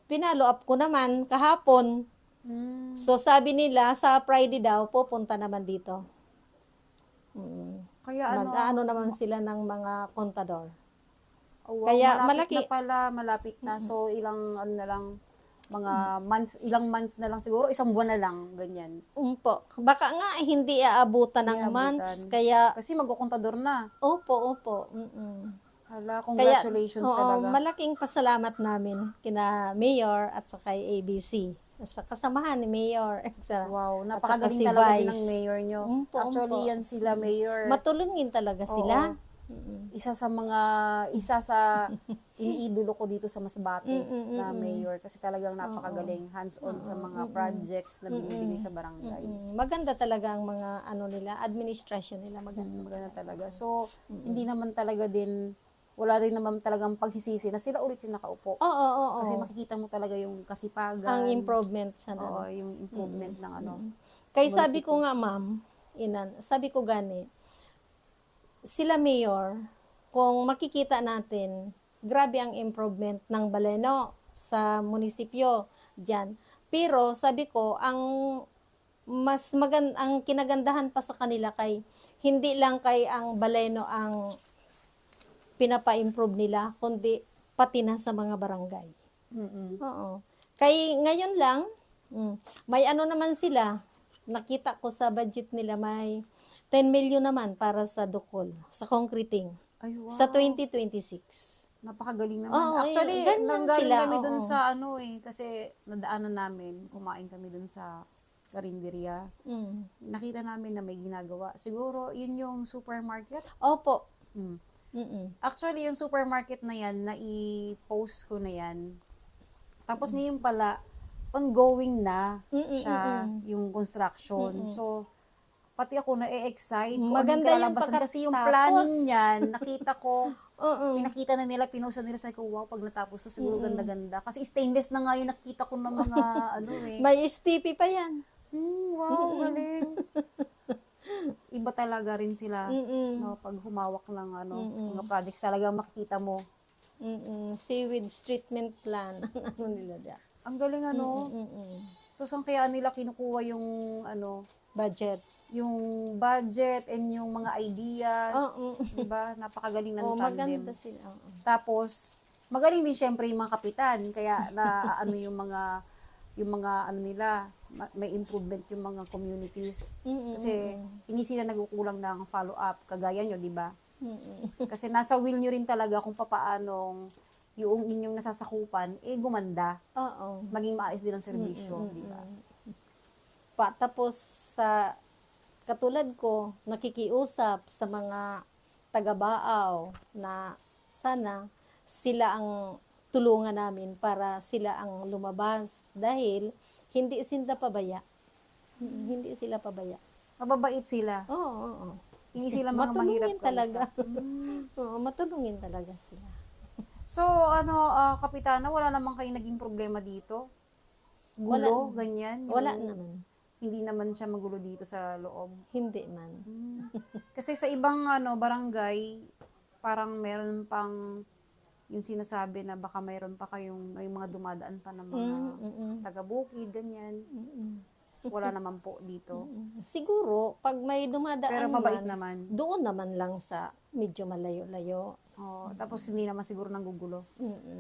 pinalo up ko naman kahapon. Mm. So, sabi nila, sa Friday daw, pupunta naman dito. Kaya Mag-aano naman sila ng mga kontador. wow, Kaya malapit na malaki. pala, malapit na. So, ilang ano na lang, mga months, ilang months na lang siguro, isang buwan na lang, ganyan. Po. Baka nga hindi aabutan Hindi ng naabutan. months. Kaya, Kasi magkukontador na. opo. Hala, Kaya, congratulations oo, talaga. malaking pasalamat namin kina Mayor at saka ABC. Sa kasamahan ni Mayor Wow, at saka napakagaling si talaga din ng Vice. mayor nyo. Umpo. Actually, yan sila, mayor. Matulungin talaga Oo. sila. Isa sa iniidolo ko dito sa Masbate na Mm. mayor kasi talagang napakagaling, hands-on sa mga projects na binibigay sa barangay. Maganda talaga ang mga ano nila, administration nila maganda. Maganda talaga. So, hindi naman talaga din, wala rin naman talagang pagsisisi na sila ulit yung nakaupo. Oo. Kasi makikita mo talaga yung kasipagan. Ang improvement sa Oo, yung improvement ng ano. Kaya sabi munisipyo. ko nga, ma'am, sabi ko gani, sila mayor, kung makikita natin, grabe ang improvement ng Baleno sa munisipyo diyan. Pero sabi ko, ang kinagandahan pa sa kanila kay hindi lang kay ang Baleno ang pinapa-improve nila, kundi pati na sa mga barangay. Oo. Kay ngayon lang, may ano naman sila, nakita ko sa budget nila may 10 million naman para sa Dukol, sa concreting, Ay, wow. sa 2026. Napakagaling naman. Oo, Actually, ganyan nanggaling sila, kami dun oo. sa ano kasi nadaanan namin, kumain kami dun sa Karinderya. Nakita namin na may ginagawa. Siguro, yun yung supermarket. Opo. Mm. Actually, yung supermarket na yan, na-post ko na yan. Tapos ngayon pala, ongoing na siya, yung construction. So, pati ako na-excite kung anong Maganda yung kalalabasan. Kasi yung pagkatapos. planning niyan, nakita ko, Oo. pinakita na nila, pinost na nila sa ko, wow, pag natapos to, siguro ganda-ganda. Kasi stainless na nga yung nakita ko ng mga, May STP pa yan. wow, galing. Iba talaga rin sila, no, pag humawak ng mga projects, talaga makikita mo. Sewage treatment plan. Ano nila da? Ang galing So, saan kaya nila kinukuha yung, Budget. yung budget and yung mga ideas, di ba? Napakagaling ng tandem. Maganda sila. Tapos, magaling din syempre yung mga kapitan, kaya na yung mga nila, may improvement yung mga communities. Kasi hindi sila nagkukulang ng follow-up, kagaya nyo, di ba? Kasi nasa will nyo rin talaga kung papaanong yung inyong nasasakupan, gumanda. Oo. Maging maayos din ang serbisyo, di ba? Tapos sa katulad ko, nakikiusap sa mga taga-Baaw na sana sila ang tulungan namin para sila ang lumabas dahil hindi sila pabaya. Hindi sila pabaya. Mababait sila. Oo. Hindi sila mga mahirap Matulungin talaga. kausap. Oo, matulungin talaga sila. So, Kapitana, wala naman kayong naging problema dito? Gulo, ganyan? Wala naman. Hindi naman siya magulo dito sa loob? Hindi man. Kasi sa ibang barangay, parang meron pang yung sinasabi na baka mayroon pa may mga dumadaan pa ng mga taga-bukid, ganyan. Wala naman po dito. Siguro, pag may dumadaan Pero mabait naman. doon naman lang sa medyo malayo-layo. Tapos hindi naman siguro nanggugulo.